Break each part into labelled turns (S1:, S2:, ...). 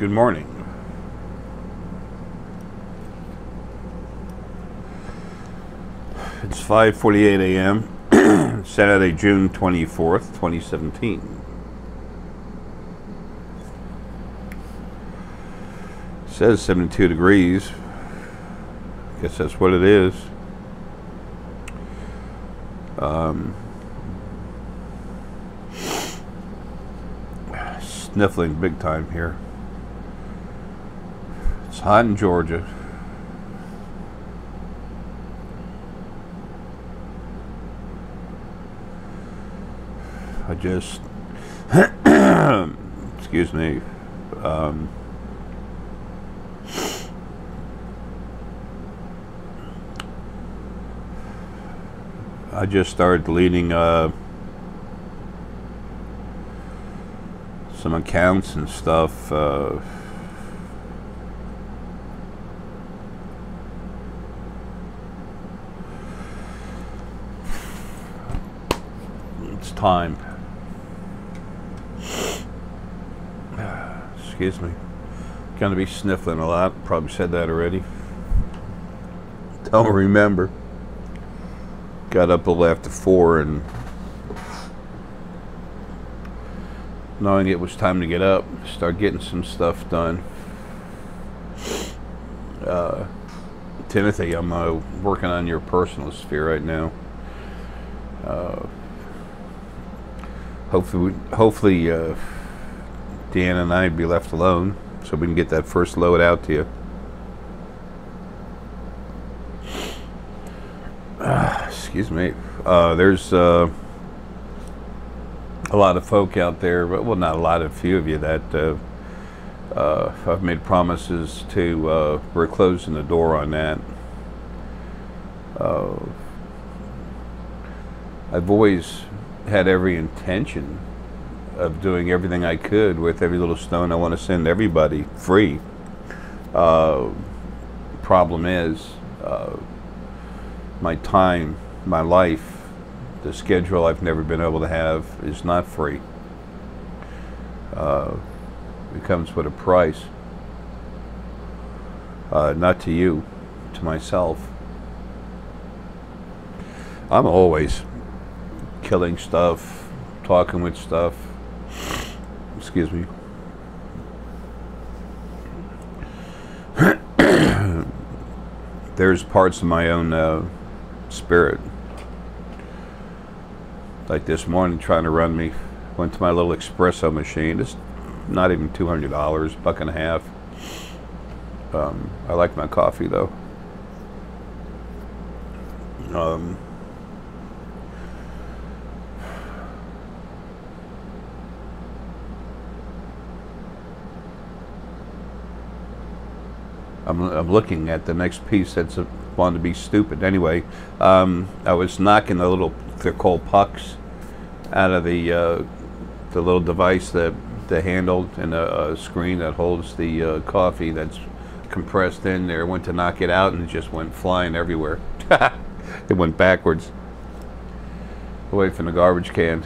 S1: Good morning. It's 5:48 a.m. Saturday, June 24th, 2017. It says 72 degrees. Guess that's what it is. Sniffling big time here. It's hot in Georgia. I just excuse me. I just started deleting some accounts and stuff. It's time. Excuse me. Gonna be sniffling a lot. Probably said that already. Don't remember. Got up a little after 4 and knowing it was time to get up, start getting some stuff done. Timothy, I'm working on your personal sphere right now. Hopefully Deanna and I'd be left alone so we can get that first load out to you. Excuse me. There's a lot of folk out there, but well, not a lot, a few of you that I've made promises to. We're closing the door on that. I've always had every intention of doing everything I could with every little stone I want to send everybody free. Problem is, my time, my life, the schedule I've never been able to have is not free. It comes with a price. Not to you, to myself. I'm always killing stuff, talking with stuff. Excuse me. There's parts of my own spirit. Like this morning, trying to run me, went to my little espresso machine. It's not even $200, $1.50. I like my coffee though. I'm looking at the next piece that's wanting to be stupid. Anyway, I was knocking the little, they're called pucks, out of the little device, that the handle and the screen that holds the coffee that's compressed in there. Went to knock it out and it just went flying everywhere. It went backwards away from the garbage can.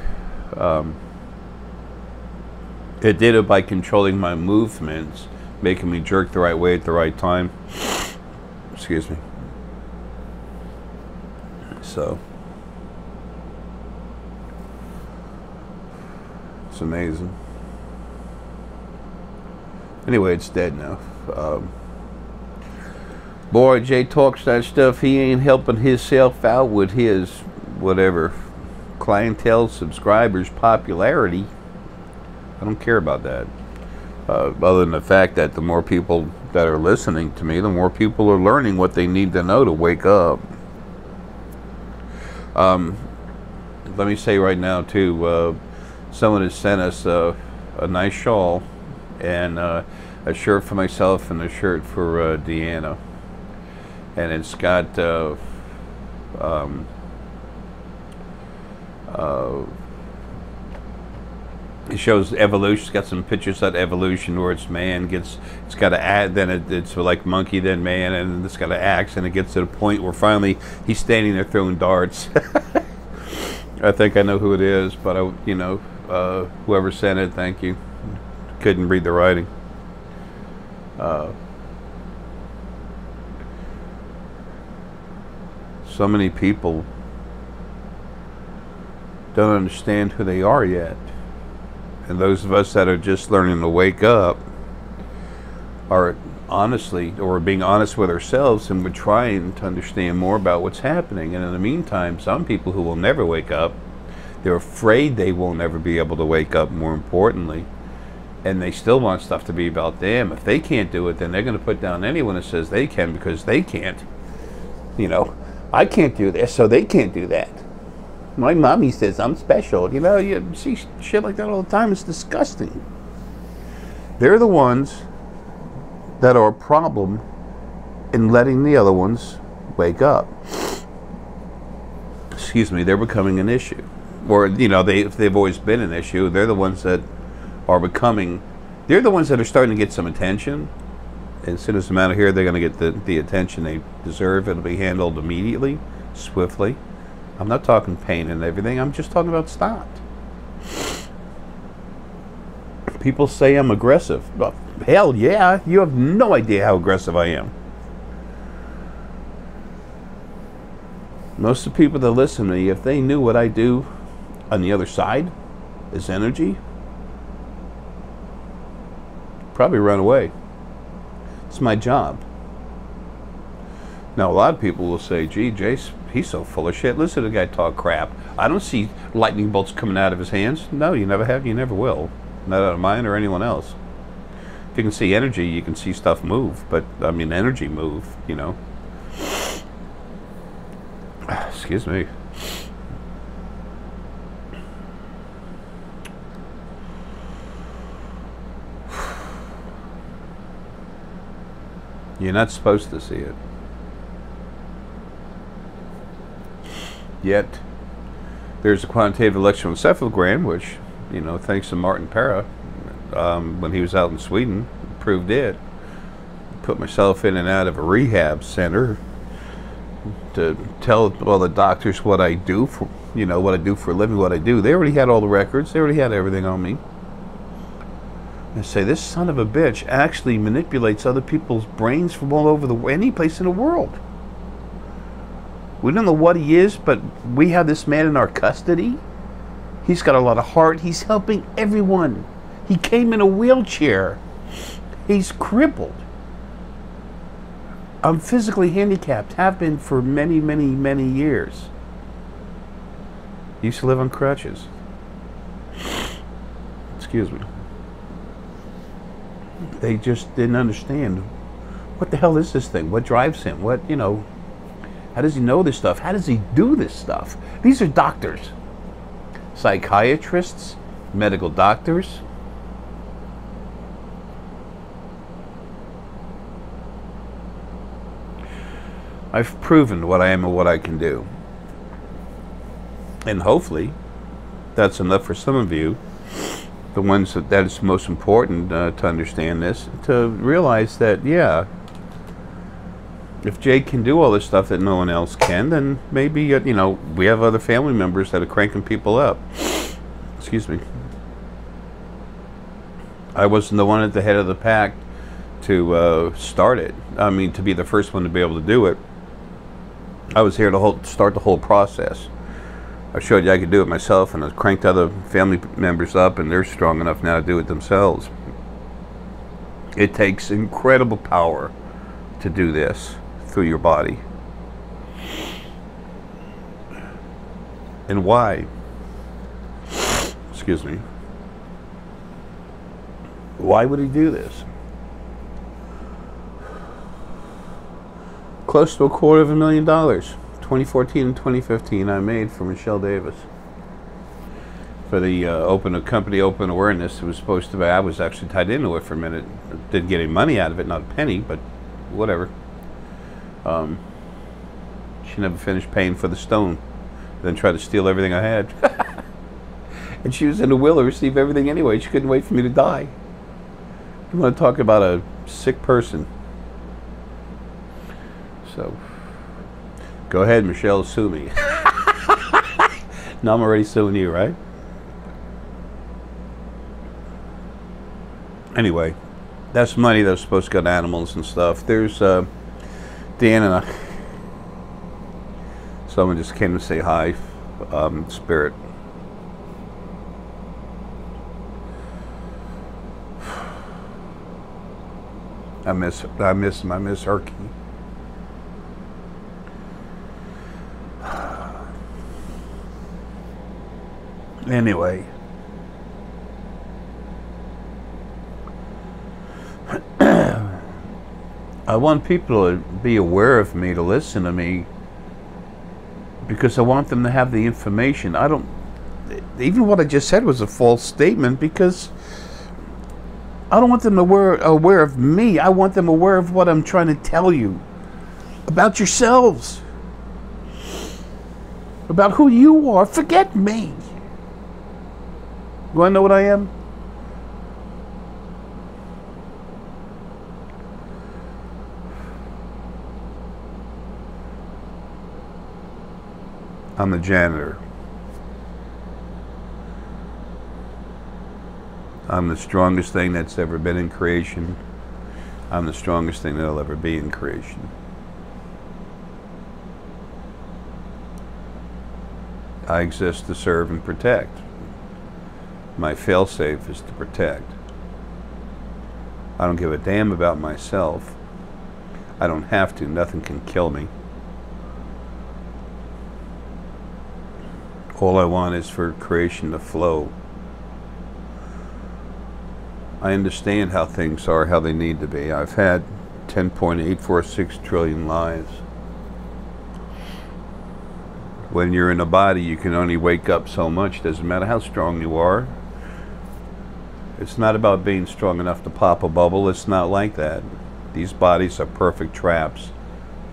S1: It did it by controlling my movements, making me jerk the right way at the right time. Excuse me. So it's amazing. Anyway, it's dead now. Boy, Jay talks that stuff. He ain't helping himself out with his whatever clientele, subscribers, popularity. I don't care about that. Other than the fact that the more people that are listening to me, the more people are learning what they need to know to wake up. Let me say right now too, someone has sent us a nice shawl and a shirt for myself and a shirt for Deanna, and it's got it shows evolution. It's got some pictures of evolution where it's man gets, it's got to add, then it's like monkey, then man, and it's got an axe, and it gets to the point where finally he's standing there throwing darts. I think I know who it is, but whoever sent it, thank you. Couldn't read the writing. So many people don't understand who they are yet. And those of us that are just learning to wake up are honestly, or being honest with ourselves, and we're trying to understand more about what's happening. And in the meantime, some people who will never wake up, they're afraid they will never be able to wake up, more importantly, and they still want stuff to be about them. If they can't do it, then they're going to put down anyone that says they can, because they can't. You know, I can't do this, so they can't do that. My mommy says I'm special. You know, you see shit like that all the time. It's disgusting. They're the ones that are a problem in letting the other ones wake up. Excuse me, they're becoming an issue. Or, you know, they've always been an issue. They're the ones that are becoming, they're the ones that are starting to get some attention. And as soon as I'm out of here, they're going to get the attention they deserve. It'll be handled immediately, swiftly. I'm not talking pain and everything. I'm just talking about stopped. People say I'm aggressive. Well, hell yeah. You have no idea how aggressive I am. Most of the people that listen to me, if they knew what I do on the other side is energy, probably run away. It's my job. Now, a lot of people will say, gee, Jace, he's so full of shit. Listen to the guy talk crap. I don't see lightning bolts coming out of his hands. No, you never have, you never will. Not out of mine or anyone else. If you can see energy, you can see stuff move. But, I mean, energy move, you know. Excuse me. You're not supposed to see it. Yet, there's a quantitative electroencephalogram, which, you know, thanks to Martin Parra, when he was out in Sweden, proved it. Put myself in and out of a rehab center to tell all the doctors what I do for, you know, what I do for a living, what I do. They already had all the records. They already had everything on me. And say, this son of a bitch actually manipulates other people's brains from all over any place in the world. We don't know what he is, but we have this man in our custody. He's got a lot of heart. He's helping everyone. He came in a wheelchair. He's crippled. I'm physically handicapped, have been for many, many, many years. Used to live on crutches. Excuse me. They just didn't understand. What the hell is this thing? What drives him? What, you know, how does he know this stuff? How does he do this stuff? These are doctors, psychiatrists, medical doctors. I've proven what I am and what I can do. And hopefully, that's enough for some of you, the ones that is most important to understand this, to realize that, yeah, if Jake can do all this stuff that no one else can, then maybe, you know, we have other family members that are cranking people up. Excuse me. I wasn't the one at the head of the pack to start it. I mean, to be the first one to be able to do it. I was here to start the whole process. I showed you I could do it myself, and I cranked other family members up, and they're strong enough now to do it themselves. It takes incredible power to do this through your body. And why? Excuse me. Why would he do this? Close to $250,000. 2014 and 2015 I made for Michelle Davis. For the company open awareness. It was supposed to be, I was actually tied into it for a minute. Didn't get any money out of it, not a penny, but whatever. She never finished paying for the stone. Then tried to steal everything I had. And she was in the will to receive everything anyway. She couldn't wait for me to die. You want to talk about a sick person. So, go ahead, Michelle, sue me. No, I'm already suing you, right? Anyway, That's money that's supposed to go to animals and stuff. There's Dan and someone just came to say hi. Spirit. I miss Herky. Anyway. I want people to be aware of me, to listen to me, because I want them to have the information. I don't, even what I just said was a false statement, because I don't want them aware of me. I want them aware of what I'm trying to tell you about yourselves, about who you are. Forget me. You want to know what I am? I'm the janitor. I'm the strongest thing that's ever been in creation. I'm the strongest thing that'll ever be in creation. I exist to serve and protect. My failsafe is to protect. I don't give a damn about myself. I don't have to. Nothing can kill me. All I want is for creation to flow. I understand how things are, how they need to be. I've had 10.846 trillion lives. When you're in a body, you can only wake up so much. Doesn't matter how strong you are. It's not about being strong enough to pop a bubble. It's not like that. These bodies are perfect traps,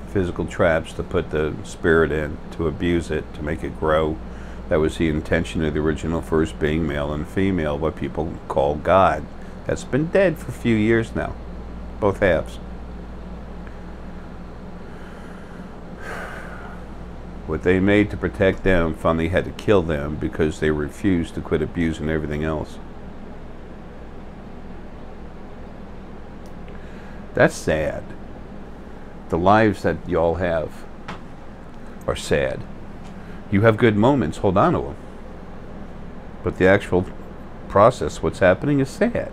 S1: physical traps to put the spirit in, to abuse it, to make it grow. That was the intention of the original first being, male and female, what people call God. That's been dead for a few years now, both halves. What they made to protect them finally had to kill them because they refused to quit abusing everything else. That's sad. The lives that y'all have are sad. You have good moments, hold on to them. But the actual process, what's happening, is sad.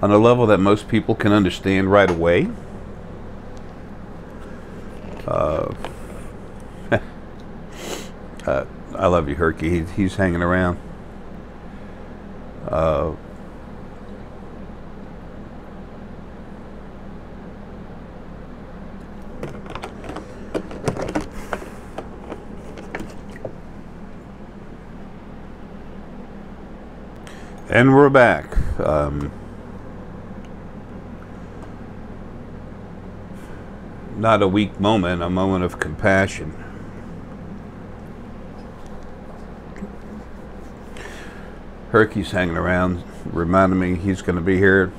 S1: On a level that most people can understand right away. I love you, Herky. He's hanging around. And we're back. Not a weak moment, a moment of compassion. Herky's hanging around, reminding me he's going to be here.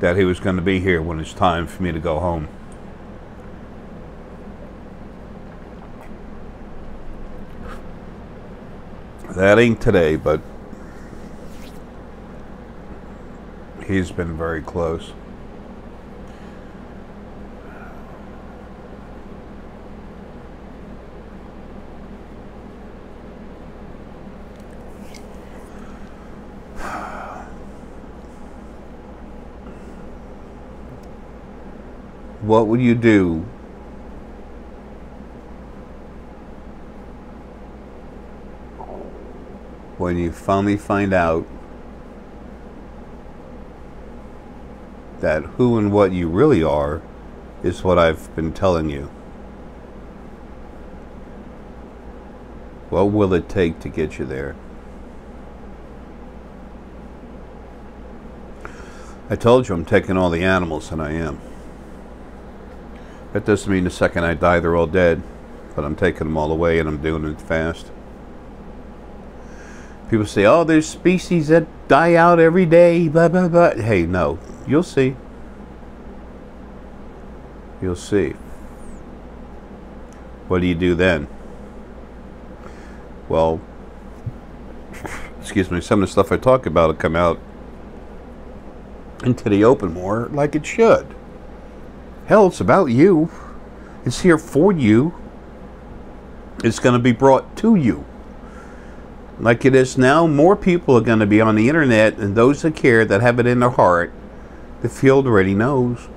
S1: That he was going to be here when it's time for me to go home. That ain't today, but he's been very close. What would you do when you finally find out that who and what you really are is what I've been telling you? What will it take to get you there? I told you I'm taking all the animals, and I am. That doesn't mean the second I die they're all dead, but I'm taking them all away, and I'm doing it fast. People say, oh, there's species that die out every day, blah, blah, blah. Hey, no. You'll see. You'll see. What do you do then? Well, excuse me, some of the stuff I talk about will come out into the open more like it should. Hell, it's about you. It's here for you. It's going to be brought to you. Like it is now, more people are going to be on the internet, and those that care, that have it in their heart, the field already knows.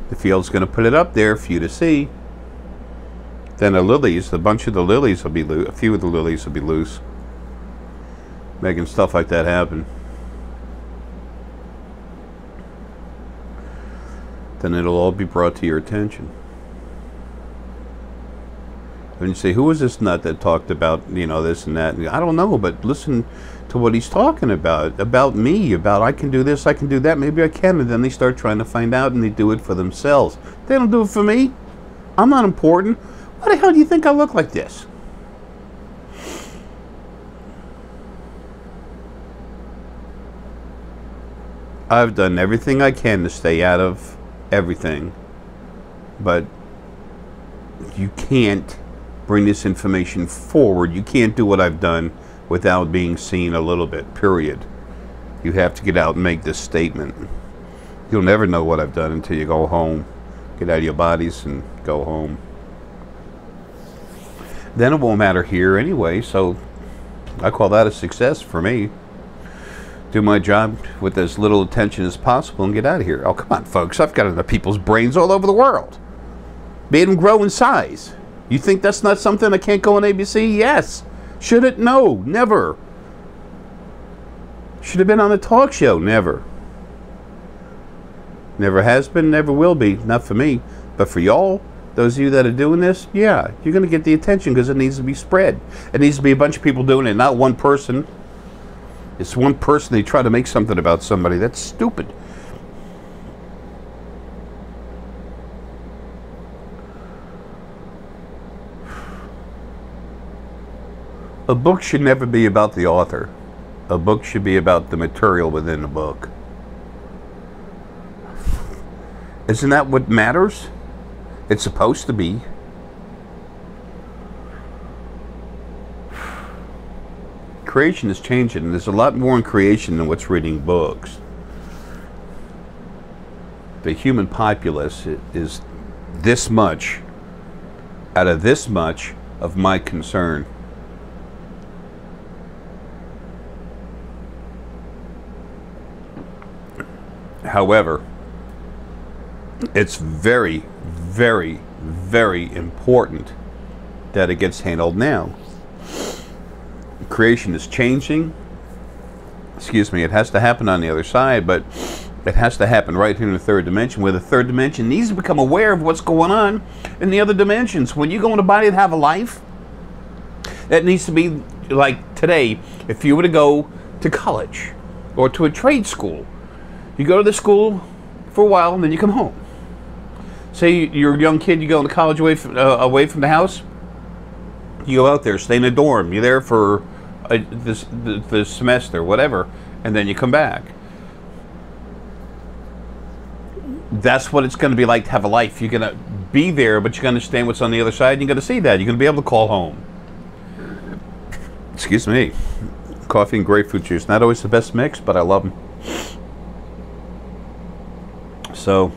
S1: The field's going to put it up there for you to see. Then the lilies, a bunch of the lilies will be loose. A few of the lilies will be loose. Making stuff like that happen. Then it'll all be brought to your attention. And you say, who is this nut that talked about, you know, this and that? And I don't know, but listen to what he's talking about me, about I can do this, I can do that, maybe I can. And then they start trying to find out, and they do it for themselves. They don't do it for me. I'm not important. Why the hell do you think I look like this? I've done everything I can to stay out of everything, but you can't bring this information forward. You can't do what I've done without being seen a little bit, period. You have to get out and make this statement. You'll never know what I've done until you go home. Get out of your bodies and go home. Then it won't matter here anyway, so I call that a success for me. Do my job with as little attention as possible and get out of here. Oh, come on, folks. I've got enough people's brains all over the world. Made them grow in size. You think that's not something that can't go on ABC? Yes. Should it? No. Never. Should have been on a talk show? Never. Never has been, never will be. Not for me. But for y'all, those of you that are doing this, yeah, you're going to get the attention because it needs to be spread. It needs to be a bunch of people doing it, not one person. It's one person, they try to make something about somebody. That's stupid. A book should never be about the author. A book should be about the material within the book. Isn't that what matters? It's supposed to be. Creation is changing, and there's a lot more in creation than what's reading books. The human populace is this much out of this much of my concern. However, it's very, very, very important that it gets handled now. Creation is changing. Excuse me, it has to happen on the other side, but it has to happen right here in the third dimension, where the third dimension needs to become aware of what's going on in the other dimensions. When you go in a body and have a life, that needs to be like today. If you were to go to college or to a trade school, you go to the school for a while and then you come home. Say you're a young kid, you go into college away from the house. You go out there, stay in a dorm. You're there for the semester, whatever, and then you come back. That's what it's going to be like to have a life. You're going to be there, but you're going to understand what's on the other side, and you're going to see that. You're going to be able to call home. Excuse me. Coffee and grapefruit juice. Not always the best mix, but I love them. So,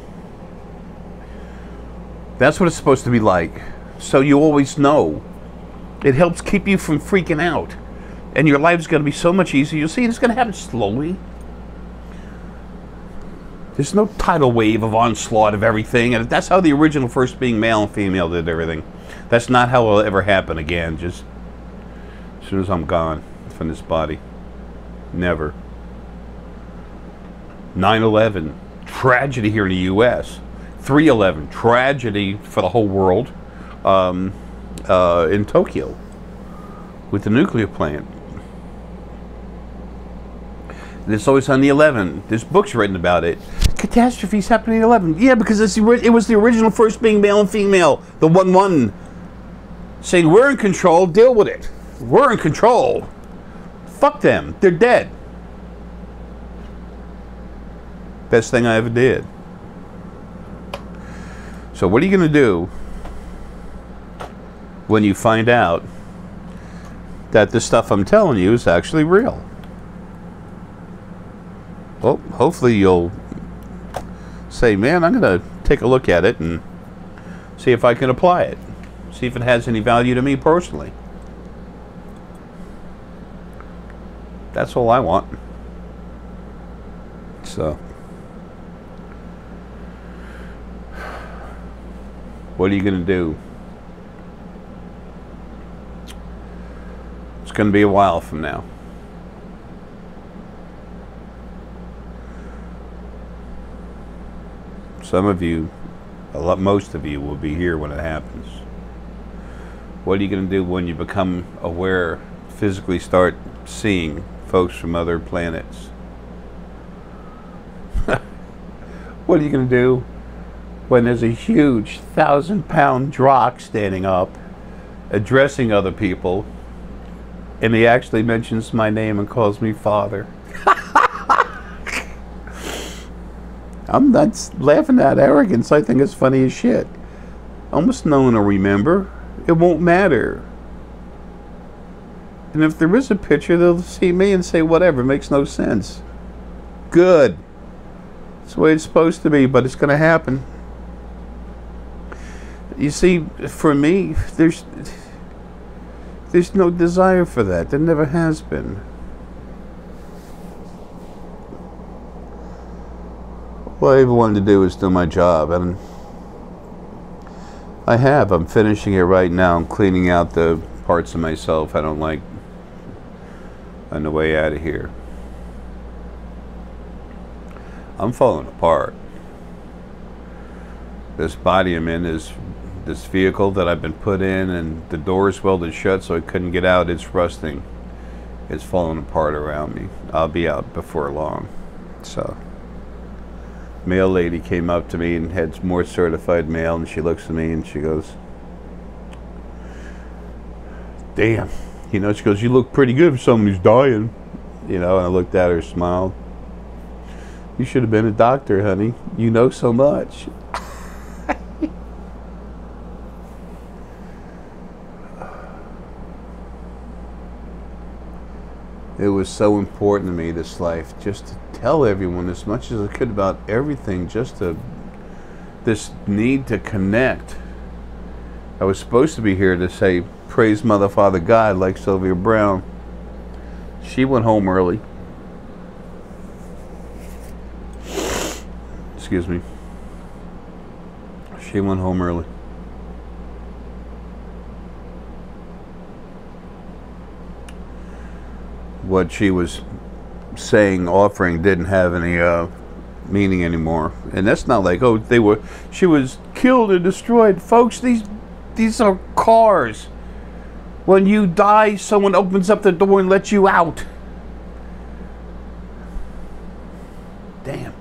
S1: that's what it's supposed to be like. So you always know. It helps keep you from freaking out. And your life's going to be so much easier. You'll see it's going to happen slowly. There's no tidal wave of onslaught of everything. And that's how the original first being male and female did everything. That's not how it'll ever happen again. Just as soon as I'm gone from this body. Never. 9/11. Tragedy here in the U.S. 3/11. Tragedy for the whole world. In Tokyo with the nuclear plant. And it's always on the 11. There's books written about it. Catastrophes happening at 11. Yeah, because it was the original first being male and female. The 1-1 saying, we're in control, deal with it. We're in control. Fuck them. They're dead. Best thing I ever did. So what are you going to do when you find out that the stuff I'm telling you is actually real? Well, hopefully you'll say, man, I'm going to take a look at it and see if I can apply it. See if it has any value to me personally. That's all I want. So, what are you going to do? It's going to be a while from now. Some of you, most of you will be here when it happens. What are you going to do when you become aware, physically start seeing folks from other planets? What are you going to do when there's a huge 1,000-pound drock standing up, addressing other people, and he actually mentions my name and calls me father? I'm not laughing at arrogance. I think it's funny as shit. Almost no one will remember. It won't matter. And if there is a picture, they'll see me and say, whatever, it makes no sense. Good. It's the way it's supposed to be, but it's going to happen. You see, for me, there's no desire for that. There never has been. All I ever wanted to do is do my job, and I have. I'm finishing it right now. I'm cleaning out the parts of myself I don't like on the way out of here. I'm falling apart. This body I'm in is this vehicle that I've been put in, and the door's welded shut so I couldn't get out. It's rusting. It's falling apart around me. I'll be out before long. So, mail lady came up to me and had more certified mail, and she looks at me and she goes, damn, you know, she goes, you look pretty good for someone who's dying, you know. And I looked at her, smiled. You should have been a doctor, honey. You know so much. It was so important to me, this life, just to tell everyone as much as I could about everything, just to, this need to connect. I was supposed to be here to say, praise Mother, Father, God, like Sylvia Brown. She went home early. Excuse me. She went home early. What she was saying, offering, didn't have any meaning anymore. And that's not like, oh, she was killed and destroyed. Folks, these are cars. When you die, someone opens up the door and lets you out. Damn.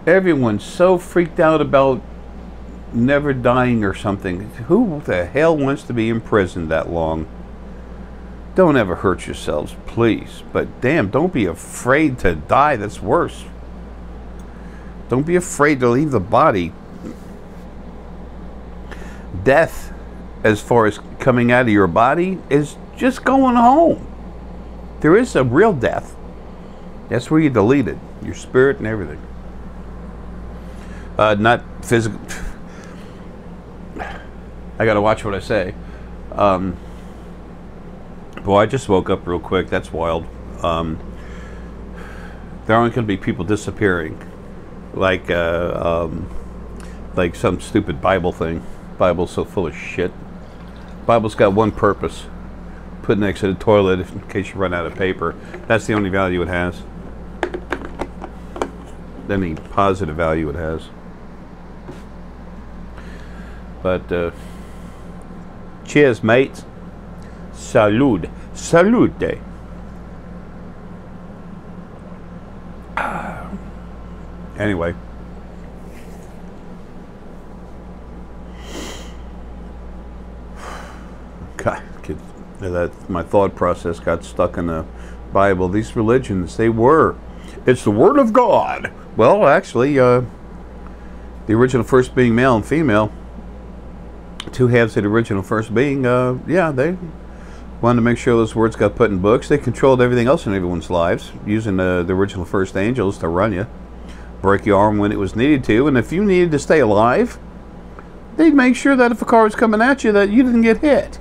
S1: Everyone's so freaked out about never dying or something. Who the hell wants to be in prison that long? Don't ever hurt yourselves, please. But damn, don't be afraid to die. That's worse. Don't be afraid to leave the body. Death, as far as coming out of your body, is just going home. There is a real death. That's where you delete it, your spirit and everything. Not physical. I gotta watch what I say. Boy, I just woke up real quick. That's wild. There aren't gonna be people disappearing, like some stupid Bible thing. Bible's so full of shit. Bible's got one purpose: put next to the toilet in case you run out of paper. That's the only value it has. Any positive value it has. But cheers, mates. Salud. Salute. Anyway. God, my thought process got stuck in the Bible. These religions, they were It's the Word of God. Well, actually, the original first being male and female, two halves of the original first being, yeah, they wanted to make sure those words got put in books. They controlled everything else in everyone's lives, using the original first angels to run you, break your arm when it was needed to, and if you needed to stay alive, they'd make sure that if a car was coming at you, that you didn't get hit.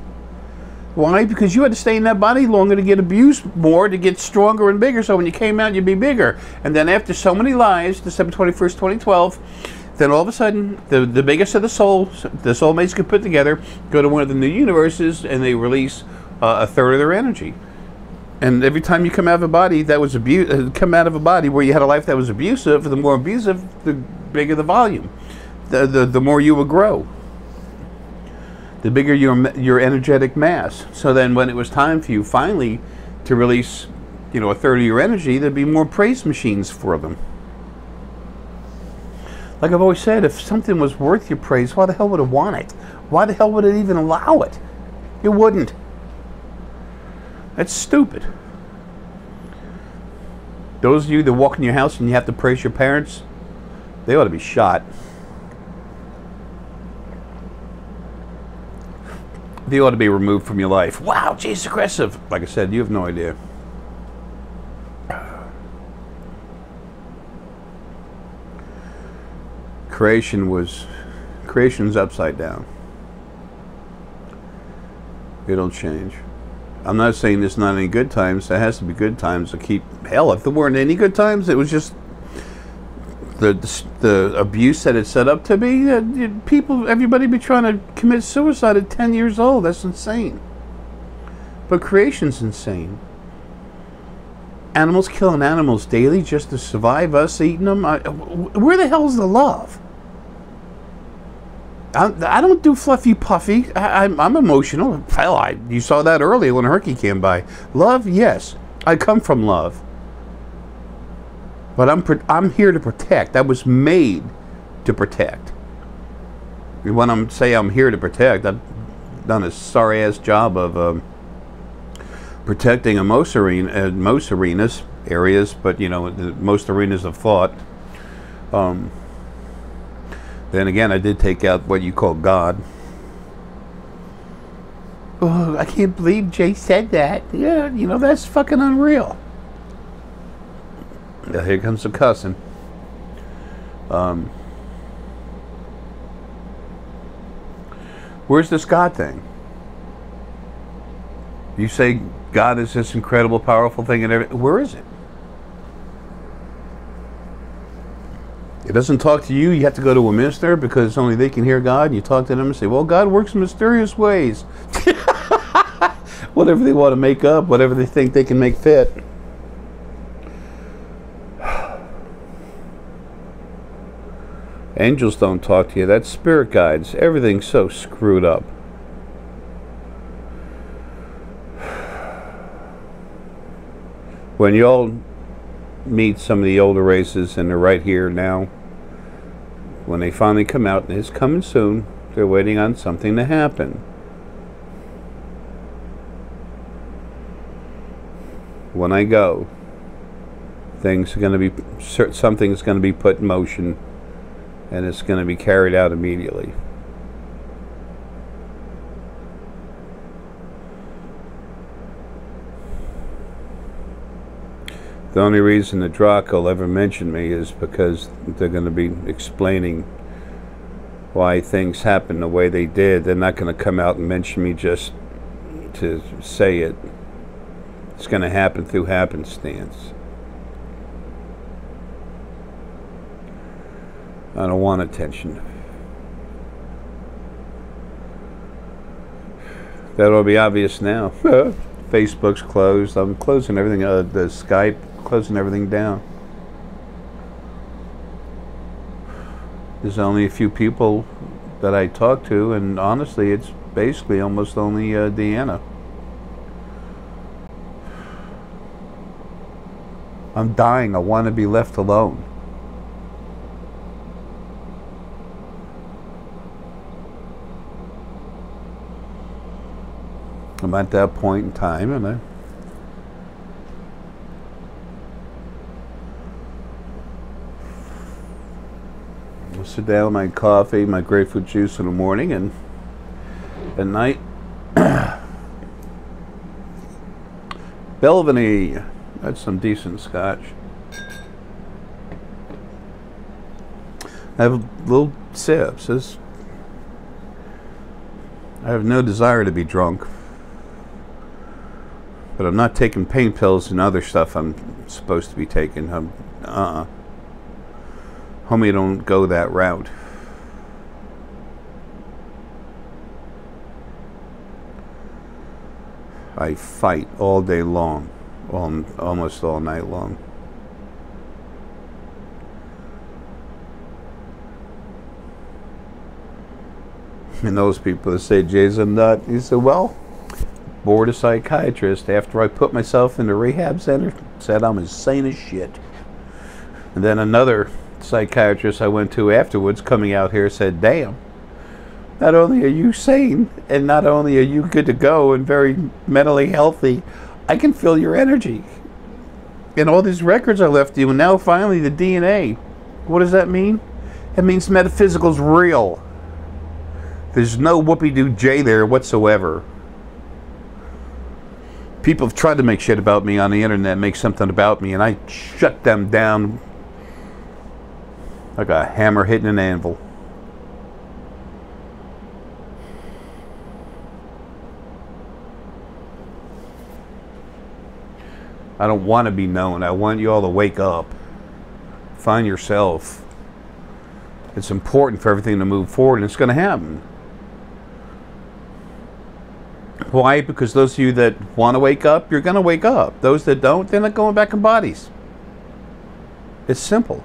S1: Why? Because you had to stay in that body longer to get abused more, to get stronger and bigger, so when you came out, you'd be bigger. And then after so many lives, December 21st, 2012, then all of a sudden, the biggest of the soulmates get put together, go to one of the new universes, and they release a third of their energy. And every time you come out of a body that was come out of a body where you had a life that was abusive, the more abusive, the bigger the volume, the more you would grow, the bigger your energetic mass. So then, when it was time for you finally to release, a third of your energy, there'd be more praise machines for them. Like I've always said, if something was worth your praise, why the hell would it want it? Why the hell would it even allow it? It wouldn't. That's stupid. Those of you that walk in your house and you have to praise your parents, they ought to be shot. They ought to be removed from your life. Wow, geez, aggressive. Like I said, you have no idea. Creation's upside down. It'll change. I'm not saying there's not any good times. There has to be good times to keep. Hell, if there weren't any good times, it was just the abuse that it's set up to be. Everybody be trying to commit suicide at 10 years old. That's insane. But creation's insane. Animals killing animals daily just to survive, us eating them. Where the hell's the love? I don't do fluffy puffy. I'm emotional. Hell, you saw that earlier when Herky came by. Love, yes. I come from love. But I'm here to protect. I was made to protect. And when I say I'm here to protect, I've done a sorry-ass job of protecting in most arenas, but most arenas of thought. Then again, I did take out what you call God. Oh, I can't believe Jay said that. Yeah, that's fucking unreal. Yeah, here comes the cussing. Where's this God thing? You say God is this incredible, powerful thing, and everything. Where is it? It doesn't talk to you. You have to go to a minister because only they can hear God. And you talk to them and say, well, God works in mysterious ways. Whatever they want to make up, whatever they think they can make fit. Angels don't talk to you. That's spirit guides. Everything's so screwed up. When you all meet some of the older races and they're right here now, when they finally come out, and it's coming soon, they're waiting on something to happen. When I go, something's going to be put in motion, and it's going to be carried out immediately. The only reason the Drac will ever mention me is because they're going to be explaining why things happen the way they did. They're not going to come out and mention me just to say it. It's going to happen through happenstance. I don't want attention. That'll be obvious now. Facebook's closed. I'm closing everything. The Skype, closing everything down. There's only a few people that I talk to, and honestly, it's basically almost only Deanna. I'm dying. I want to be left alone. I'm at that point in time, and sit down with my coffee, my grapefruit juice in the morning, and at night, Belvany. That's some decent scotch. I have little sips. I have no desire to be drunk, but I'm not taking pain pills and other stuff I'm supposed to be taking. Homie, don't go that route. I fight all day long, almost all night long. And those people that say, Jay's a nut, he said, well, board a psychiatrist after I put myself in the rehab center, said I'm as sane as shit. And then another psychiatrist I went to afterwards coming out here said, damn, not only are you sane and not only are you good to go and very mentally healthy, I can feel your energy. And all these records I left you, and now finally the DNA. What does that mean? It means metaphysical's real. There's no whoopee-doo Jay there whatsoever. People have tried to make shit about me on the internet, make something about me, and I shut them down like a hammer hitting an anvil. I don't want to be known. I want you all to wake up. Find yourself. It's important for everything to move forward, and it's going to happen. Why? Because those of you that want to wake up, you're going to wake up. Those that don't, they're not going back in bodies. It's simple.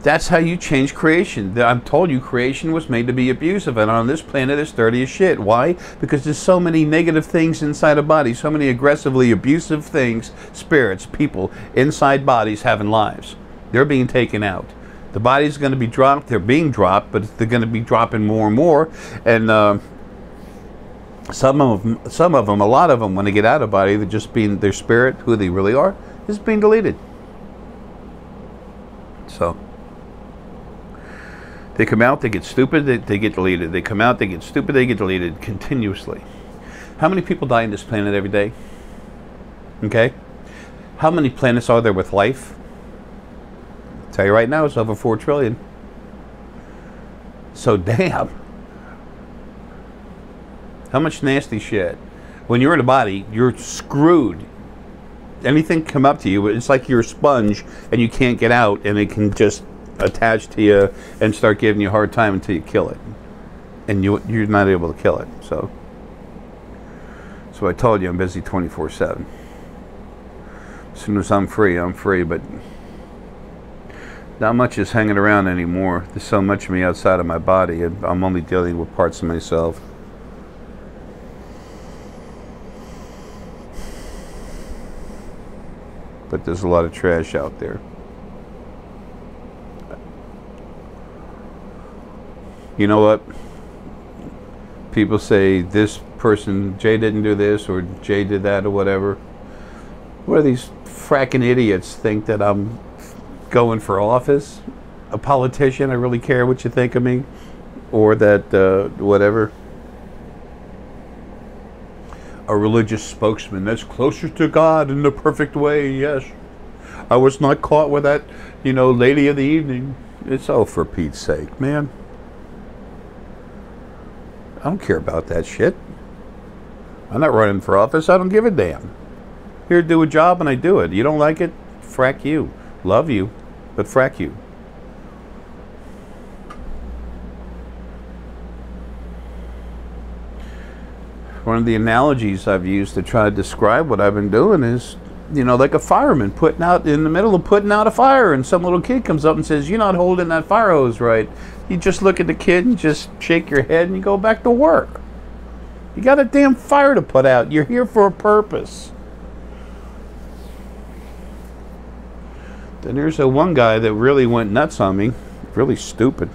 S1: That's how you change creation. I'm told you creation was made to be abusive, and on this planet it's dirty as shit. Why? Because there's so many negative things inside a body, so many aggressively abusive things, spirits, people, inside bodies having lives. They're being taken out. The body's going to be dropped. They're being dropped, but they're going to be dropping more and more. And some of them, a lot of them, when they get out of body, they're just being, their spirit, who they really are, is being deleted. So they come out, they get stupid, they get deleted. They come out, they get stupid, they get deleted continuously. How many people die on this planet every day? Okay? How many planets are there with life? I'll tell you right now, it's over 4 trillion. So damn. How much nasty shit. When you're in a body, you're screwed. Anything come up to you, it's like you're a sponge and you can't get out, and it can just attach to you and start giving you a hard time until you kill it. And you're not able to kill it. So I told you I'm busy 24/7. As soon as I'm free, but not much is hanging around anymore. There's so much of me outside of my body, and I'm only dealing with parts of myself. But there's a lot of trash out there. You know what? People say this person, Jay didn't do this, or Jay did that, or whatever. What do these fracking idiots think, that I'm going for office? A politician? I really care what you think of me? Or that, whatever. A religious spokesman that's closer to God in the perfect way, yes. I was not caught with that, lady of the evening. It's all for Pete's sake, man. I don't care about that shit. I'm not running for office. I don't give a damn. Here to do a job, and I do it. You don't like it? Frack you. Love you, but frack you. One of the analogies I've used to try to describe what I've been doing is, like a fireman putting out, in the middle of putting out a fire, and some little kid comes up and says, you're not holding that fire hose right. You just look at the kid and just shake your head and you go back to work. You got a damn fire to put out. You're here for a purpose. Then there's that one guy that really went nuts on me. Really stupid.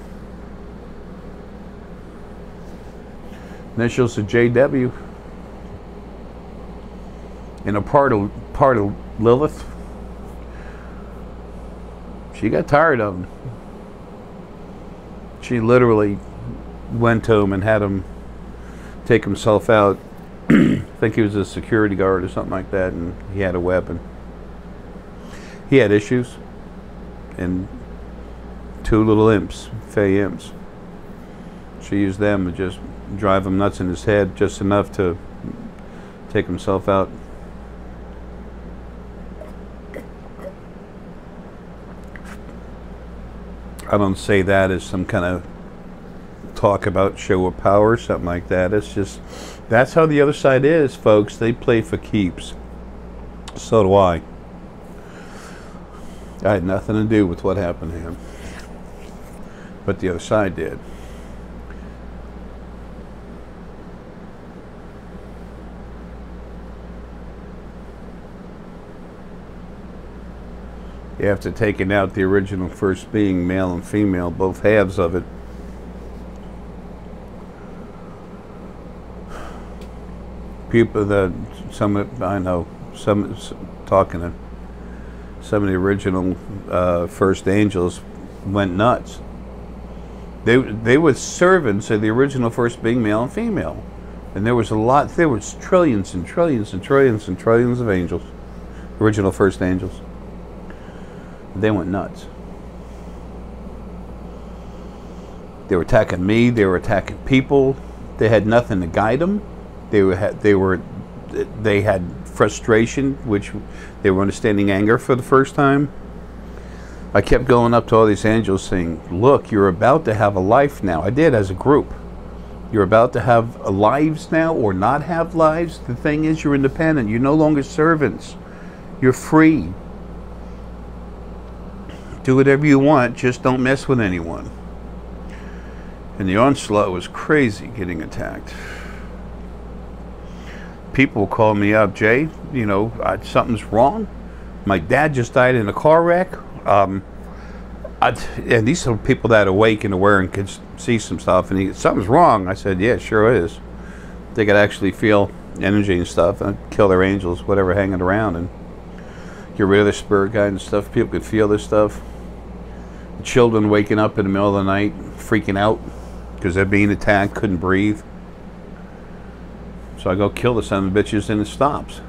S1: Initials of JW. In a part of Lilith. She got tired of him. She literally went to him and had him take himself out. I think he was a security guard or something like that, and he had a weapon. He had issues, and two little imps, fey imps. She used them to just drive him nuts in his head, just enough to take himself out. I don't say that as some kind of talk about show of power or something like that. It's just, that's how the other side is, folks. They play for keeps. So do I. I had nothing to do with what happened to him, but the other side did. After taking out the original first being, male and female, both halves of it, people that I know, talking to some of the original first angels went nuts. They were servants of the original first being, male and female, and there was trillions and trillions and trillions and trillions of angels, original first angels. They went nuts. They were attacking me. They were attacking people. They had nothing to guide them. They had frustration, which they were understanding anger for the first time. I kept going up to all these angels saying, look, you're about to have a life now. I did, as a group. You're about to have lives now, or not have lives. The thing is, you're independent. You're no longer servants. You're free. Do whatever you want, just don't mess with anyone. And the onslaught was crazy, getting attacked. People call me up, Jay, you know, something's wrong. My dad just died in a car wreck. And these are people that are awake and aware and can see some stuff. And something's wrong. I said, yeah, sure is. They could actually feel energy and stuff, and kill their angels, whatever, hanging around, and get rid of their spirit guide and stuff. People could feel this stuff. Children waking up in the middle of the night, freaking out because they're being attacked, couldn't breathe. So I go kill the son of the bitches, and it stops.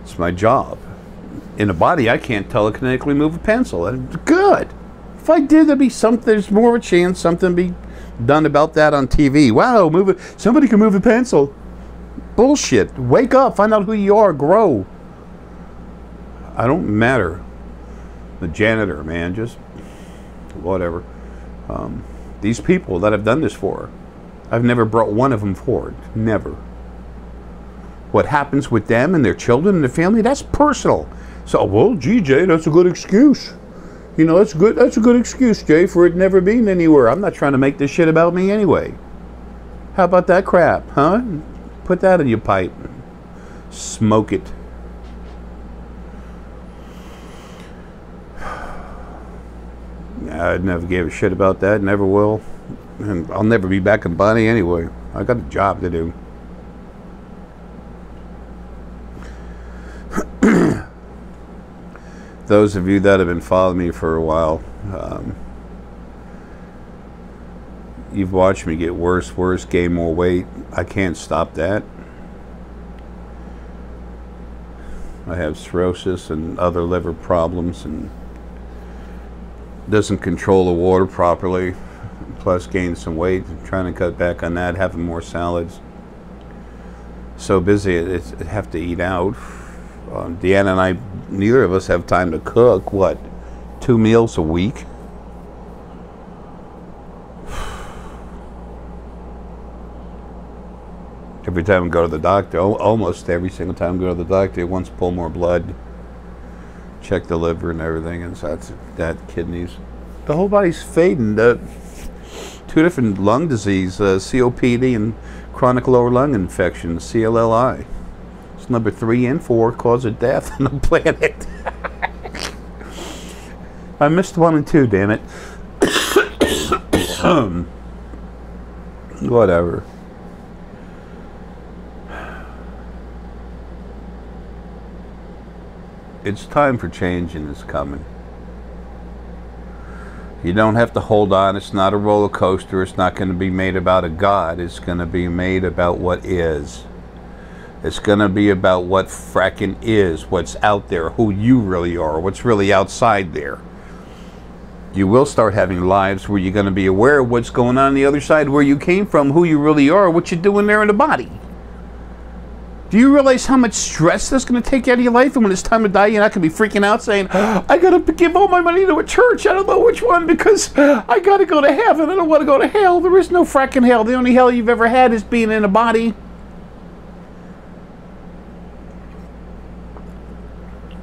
S1: It's my job. In the body, I can't telekinetically move a pencil. And good. If I did, there's more of a chance something be done about that on TV. Wow, somebody can move a pencil. Bullshit. Wake up, find out who you are, grow. I don't matter. The janitor, man, just whatever. These people that I've done this for, I've never brought one of them forward. Never. What happens with them and their children and their family, that's personal. So, well, gee, Jay, that's a good excuse. You know, that's a good excuse, Jay, for it never being anywhere. I'm not trying to make this shit about me anyway. How about that crap, huh? Put that in your pipe. Smoke it. I never gave a shit about that, never will. And I'll never be back in the body anyway. I got a job to do. Those of you that have been following me for a while, you've watched me get worse, gain more weight. I can't stop that. I have cirrhosis and other liver problems, and doesn't control the water properly, plus gained some weight. I'm trying to cut back on that, having more salads. So busy, I have to eat out. Deanna and I, neither of us have time to cook. What, 2 meals a week? Every time I go to the doctor, almost every single time I go to the doctor, it wants to pull more blood, check the liver and everything, and so that's kidneys. The whole body's fading. 2 different lung disease, COPD and chronic lower lung infection, CLLI. It's number 3 and 4 cause of death on the planet. I missed 1 and 2, damn it. Whatever. It's time for change, and it's coming. You don't have to hold on. It's not a roller coaster. It's not going to be made about a God. It's going to be made about what is. It's going to be about what fracking is, what's out there, who you really are, what's really outside there. You will start having lives where you're going to be aware of what's going on the other side, where you came from, who you really are, what you're doing there in the body. Do you realize how much stress that's going to take out of your life? And when it's time to die, you're not going to be freaking out saying, I got to give all my money to a church. I don't know which one because I got to go to heaven. I don't want to go to hell. There is no fracking hell. The only hell you've ever had is being in a body.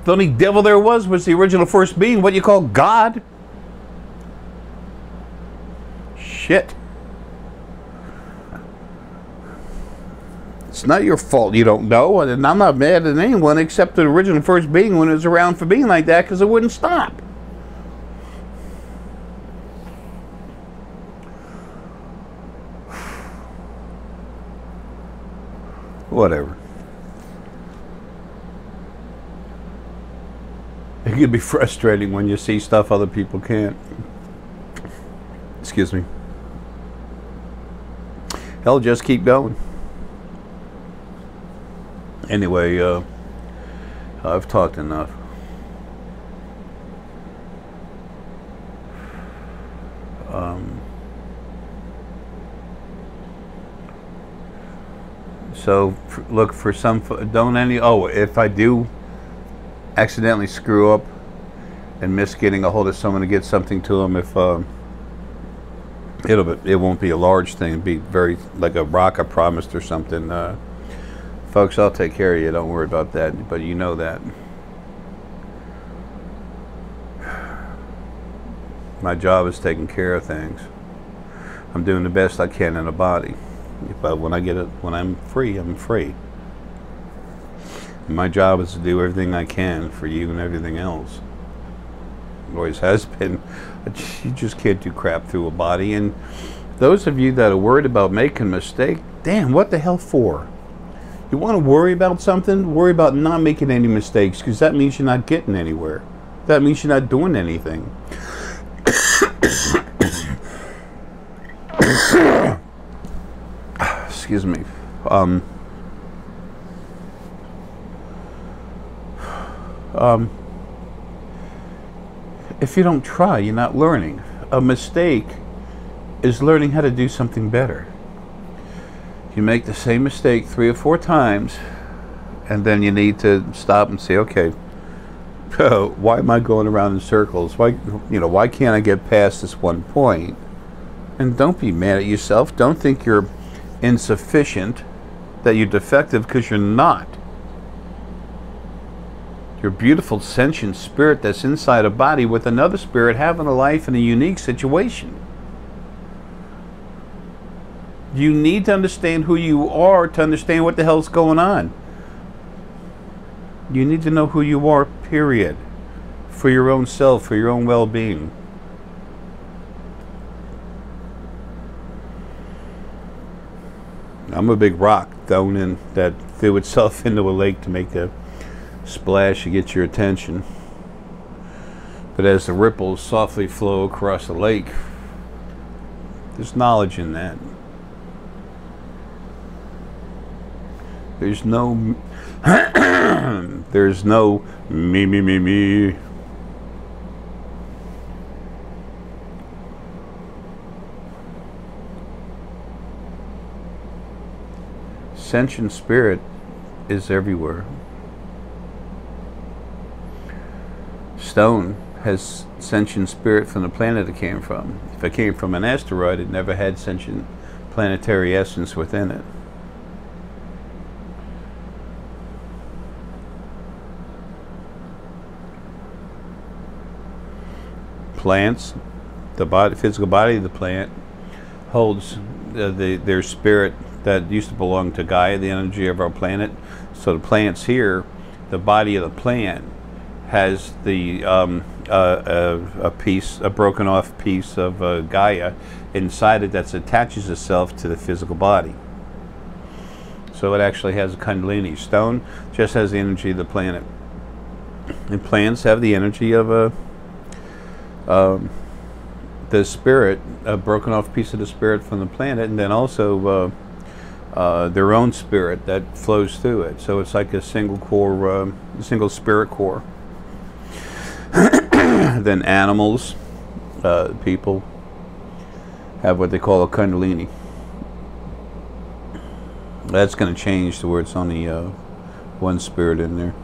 S1: The only devil there was the original first being, what you call God. Shit. It's not your fault you don't know, and I'm not mad at anyone except the original first being when it was around for being like that, because it wouldn't stop. Whatever. It can be frustrating when you see stuff other people can't. Excuse me. Hell, just keep going. Anyway, I've talked enough. So look for some. If I do accidentally screw up and miss getting a hold of someone to get something to them, it won't be a large thing. It'll be very like a rock I promised or something. Folks, I'll take care of you. Don't worry about that. But you know that. My job is taking care of things. I'm doing the best I can in a body. But when I'm free, I'm free. And my job is to do everything I can for you and everything else. It always has been. You just can't do crap through a body. And those of you that are worried about making a mistake, damn, what the hell for? You want to worry about something? Worry about not making any mistakes, because that means you're not getting anywhere. That means you're not doing anything. Excuse me. If you don't try, you're not learning. A mistake is learning how to do something better. You make the same mistake 3 or 4 times, and then you need to stop and say, okay, why am I going around in circles? Why can't I get past this one point? And don't be mad at yourself. Don't think you're insufficient, that you're defective, because you're not. You're a beautiful sentient spirit that's inside a body with another spirit having a life in a unique situation. You need to understand who you are to understand what the hell's going on. You need to know who you are, period. For your own self, for your own well-being. I'm a big rock that threw itself into a lake to make a splash to get your attention. But as the ripples softly flow across the lake, there's knowledge in that. There's no me. Sentient spirit is everywhere. Stone has sentient spirit from the planet it came from. If it came from an asteroid, it never had sentient planetary essence within it. Plants, the physical body of the plant holds their spirit that used to belong to Gaia, the energy of our planet. So the plants here, the body of the plant has a broken off piece of Gaia inside it that attaches itself to the physical body. So it actually has a Kundalini. Stone just has the energy of the planet. And plants have the energy of the spirit, a broken off piece of the spirit from the planet, and then also their own spirit that flows through it. So it's like a single core, single spirit core. Then animals, people have what they call a kundalini. That's going to change to where it's only one spirit in there.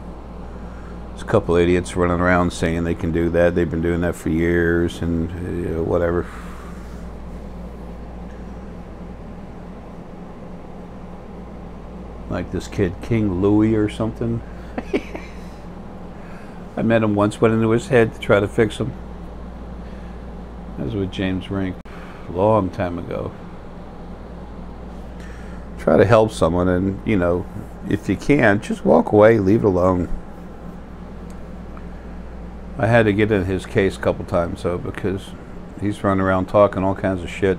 S1: There's a couple idiots running around saying they can do that. They've been doing that for years and whatever. Like this kid, King Louis or something. I met him once, went into his head to try to fix him. That was with James Rink a long time ago. Try to help someone, and you know, if you can, just walk away, leave it alone. I had to get in his case a couple times though, because he's running around talking all kinds of shit,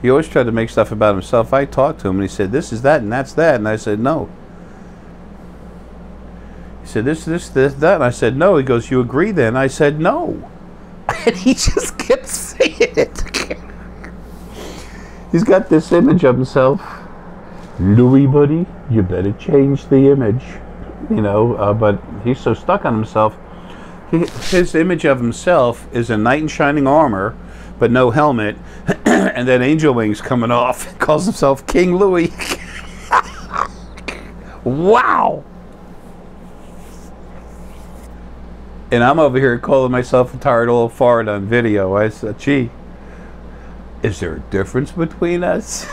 S1: he always tried to make stuff about himself. I talked to him and he said, this is that and that's that, and I said, no. He said, this, that, and I said, no. He goes, you agree then? I said, no. And he just kept saying it. He's got this image of himself. Louis, buddy, you better change the image. You know, but he's so stuck on himself. His image of himself is a knight in shining armor, but no helmet, and then angel wings coming off. He calls himself King Louis. Wow! And I'm over here calling myself a tired old fart on video. I said, gee, is there a difference between us?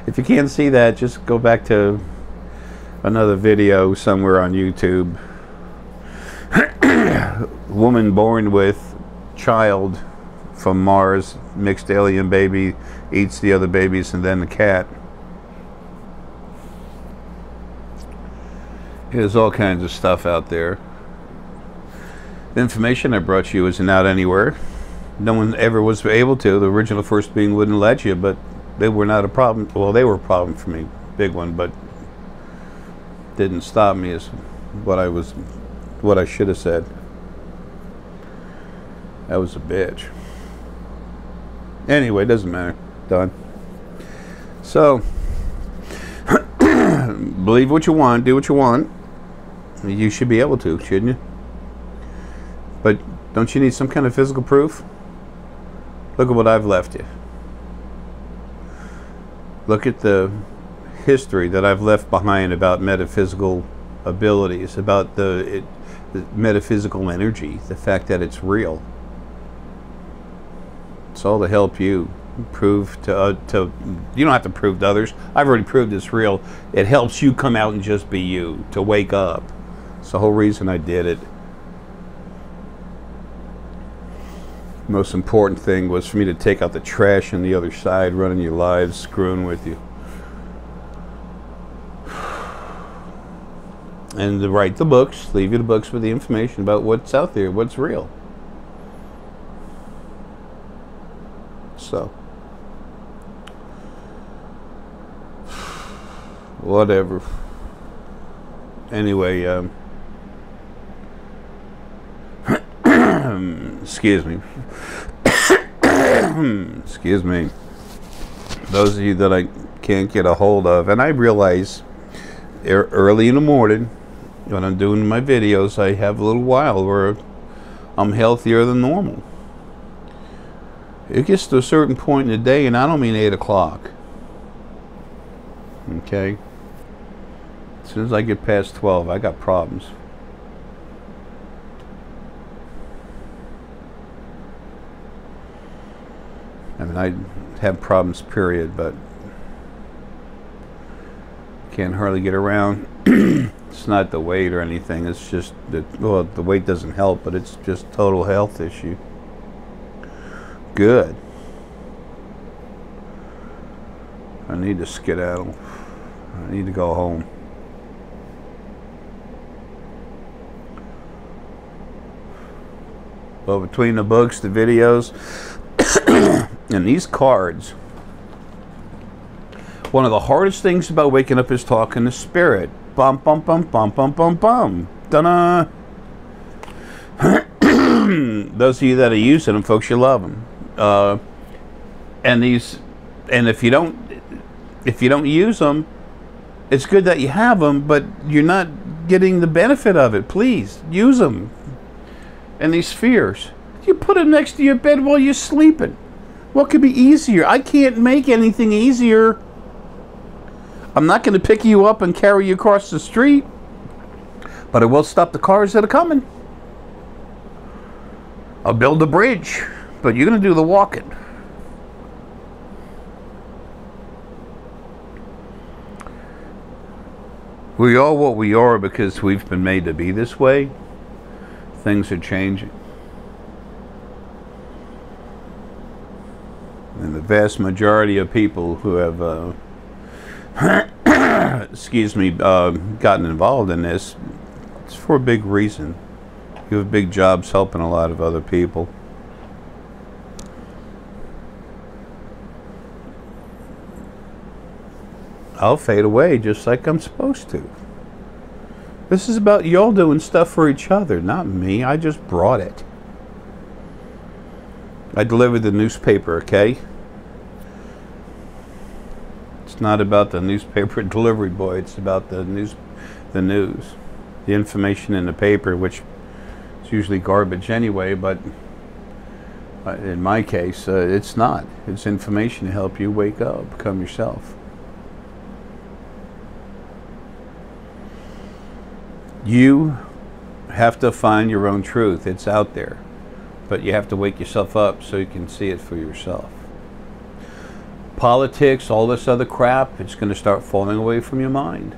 S1: If you can't see that, just go back to another video somewhere on YouTube. Woman born with child from Mars, mixed alien baby, eats the other babies, and then the cat. There's all kinds of stuff out there. The information I brought you isn't out anywhere. No one ever was able to. The original first being wouldn't let you, but they were not a problem. Well, they were a problem for me, big one, but didn't stop me as what I should have said. That was a bitch. Anyway, doesn't matter. Done. So, believe what you want, do what you want. You should be able to, shouldn't you? But don't you need some kind of physical proof? Look at what I've left you. Look at the history that I've left behind about metaphysical abilities, about the metaphysical energy, the fact that it's real. It's all to help you prove to you don't have to prove to others. I've already proved it's real. It helps you come out and just be you, to wake up. It's the whole reason I did it. Most important thing was for me to take out the trash on the other side, running your lives, screwing with you. And to write the books, leave you the books with the information about what's out there, what's real. So, whatever. Anyway, excuse me. Excuse me. Those of you that I can't get a hold of, and I realize early in the morning when I'm doing my videos, I have a little while where I'm healthier than normal. It gets to a certain point in the day, and I don't mean 8 o'clock. Okay? As soon as I get past 12, I got problems. I mean, I have problems, period, but can't hardly get around. It's not the weight or anything. It's just that, well, the weight doesn't help, but it's just total health issue. Good. I need to skedaddle. I need to go home. Well, between the books, the videos, and these cards, one of the hardest things about waking up is talking to spirit. Bum, bum, bum, bum, bum, bum, bum. Da-da. those of you that are using them, folks, you love them. And if you don't use them, it's good that you have them, but you're not getting the benefit of it. Please use them. And these spheres, you put them next to your bed while you're sleeping. What could be easier? I can't make anything easier. I'm not going to pick you up and carry you across the street, but I will stop the cars that are coming. I'll build a bridge, but you're going to do the walking. We are what we are because we've been made to be this way. Things are changing. And the vast majority of people who have, excuse me, gotten involved in this, it's for a big reason. You have big jobs helping a lot of other people. I'll fade away just like I'm supposed to. This is about y'all doing stuff for each other, not me. I just brought it. I delivered the newspaper, okay? It's not about the newspaper delivery boy. It's about the news. The information in the paper, which is usually garbage anyway, but in my case, it's not. It's information to help you wake up, become yourself. You have to find your own truth. It's out there. But you have to wake yourself up so you can see it for yourself. Politics, all this other crap, it's going to start falling away from your mind.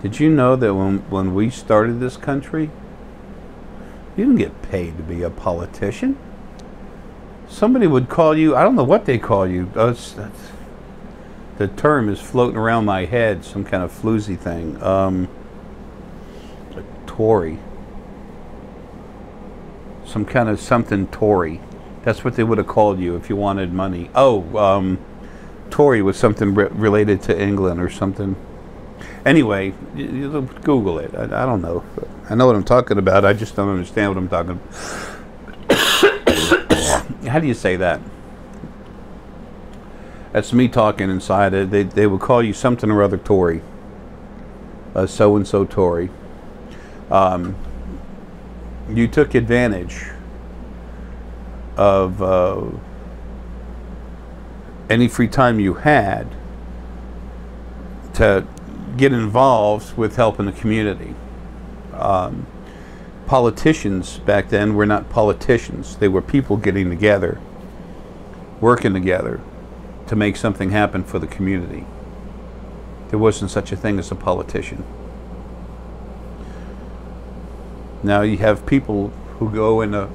S1: Did you know that when we started this country, you didn't get paid to be a politician? Somebody would call you, I don't know what they call you. The term is floating around my head, some kind of floozy thing. A Tory. Some kind of something Tory. That's what they would have called you if you wanted money. Oh, Tory was something related to England or something. Anyway, you Google it. I don't know. I know what I'm talking about. I just don't understand what I'm talking about. How do you say that? That's me talking inside it. They would call you something or other Tory. So-and-so Tory. You took advantage of any free time you had to get involved with helping the community. Politicians back then were not politicians. They were people getting together, working together to make something happen for the community. There wasn't such a thing as a politician. Now you have people who go into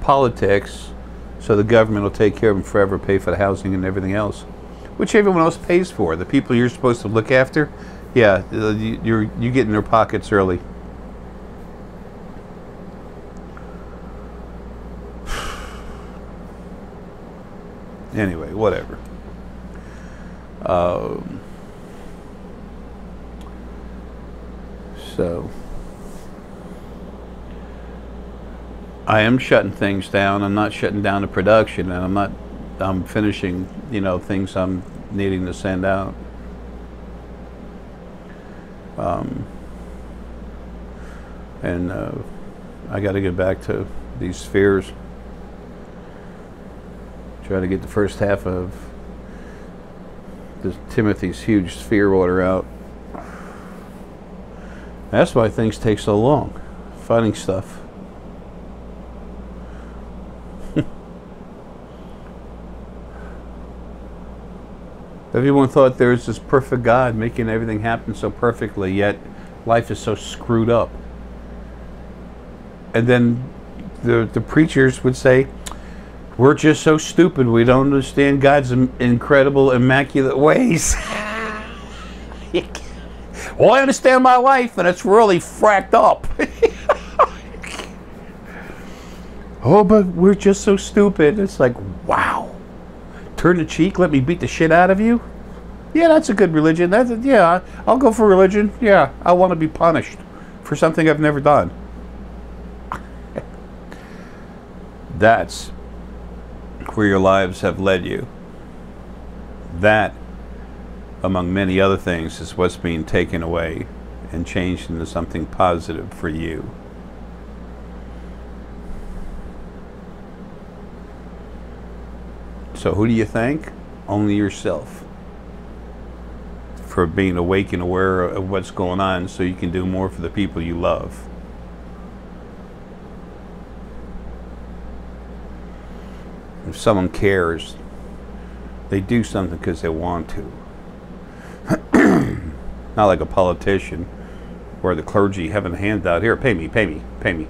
S1: politics so the government will take care of them forever, pay for the housing and everything else, which everyone else pays for. The people you're supposed to look after, yeah, you get in their pockets early. Anyway, whatever. So I am shutting things down. I'm not shutting down the production, and I'm finishing, things I'm needing to send out. I got to get back to these spheres. Try to get the first half of Timothy's huge sphere order out. That's why things take so long, finding stuff. Everyone thought there was this perfect God making everything happen so perfectly, yet life is so screwed up. And then the preachers would say, we're just so stupid, we don't understand God's incredible, immaculate ways. Well, I understand my life, and it's really fracked up. Oh, but we're just so stupid. It's like, wow. Turn the cheek, let me beat the shit out of you? Yeah, that's a good religion. Yeah, I'll go for religion. Yeah, I want to be punished for something I've never done. That's where your lives have led you. That, among many other things, is what's being taken away and changed into something positive for you. So who do you thank? Only yourself. For being awake and aware of what's going on so you can do more for the people you love. If someone cares, they do something because they want to. Not like a politician where the clergy have a handout. Here, pay me, pay me, pay me.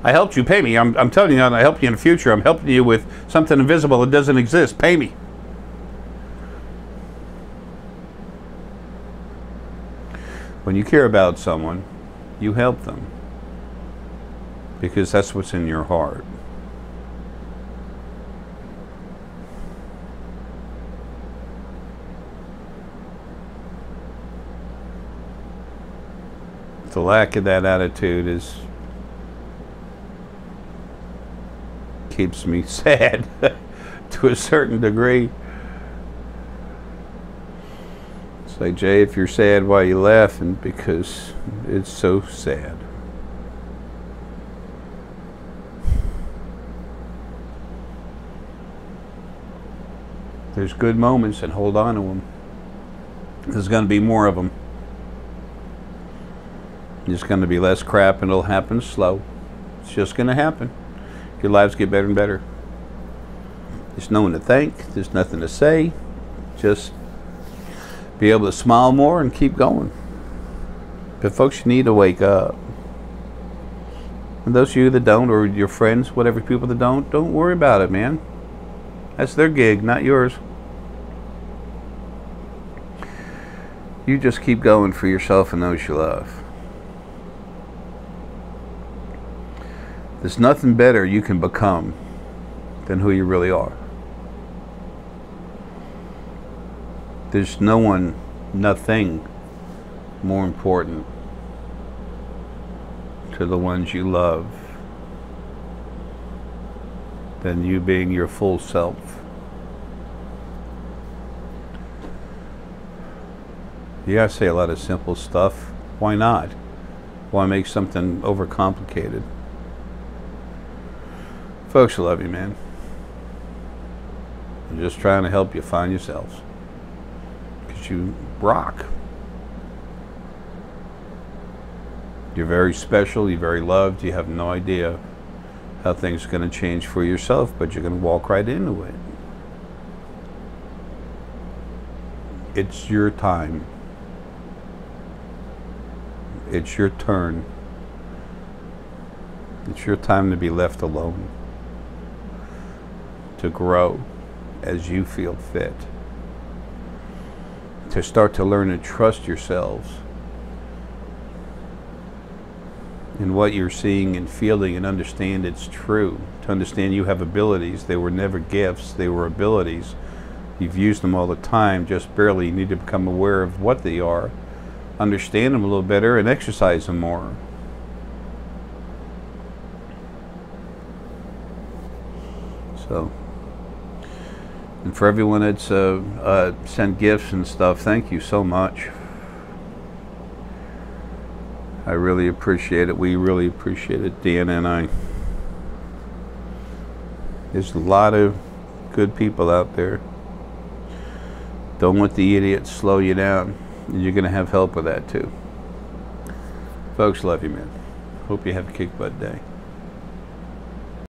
S1: I helped you, pay me. I'm telling you, I help you in the future. I'm helping you with something invisible that doesn't exist. Pay me. When you care about someone, you help them. Because that's what's in your heart. The lack of that attitude keeps me sad to a certain degree. It's like, Jay, if you're sad, why are you laughing? Because it's so sad. There's good moments, and hold on to them. There's going to be more of them. There's going to be less crap, and it'll happen slow. It's just going to happen. Your lives get better and better. There's no one to thank. There's nothing to say. Just be able to smile more and keep going. But folks, you need to wake up. And those of you that don't, or your friends, whatever people that don't worry about it, man. That's their gig, not yours. You just keep going for yourself and those you love. There's nothing better you can become than who you really are. There's no one, nothing more important to the ones you love than you being your full self. You gotta say a lot of simple stuff. Why not? Why make something overcomplicated? Folks, I love you, man. I'm just trying to help you find yourselves. Because you rock. You're very special, you're very loved, you have no idea how things are going to change for yourself, but you're going to walk right into it. It's your time. It's your turn. It's your time to be left alone. To grow as you feel fit. To start to learn and trust yourselves in what you're seeing and feeling, and understand it's true. To understand you have abilities. They were never gifts, they were abilities. You've used them all the time, just barely. You need to become aware of what they are, understand them a little better, and exercise them more. So, and for everyone that's sent gifts and stuff, thank you so much. I really appreciate it. We really appreciate it, Deanna and I. There's a lot of good people out there. Don't let the idiots slow you down. You're going to have help with that too. Folks, love you, man. Hope you have a kick butt day.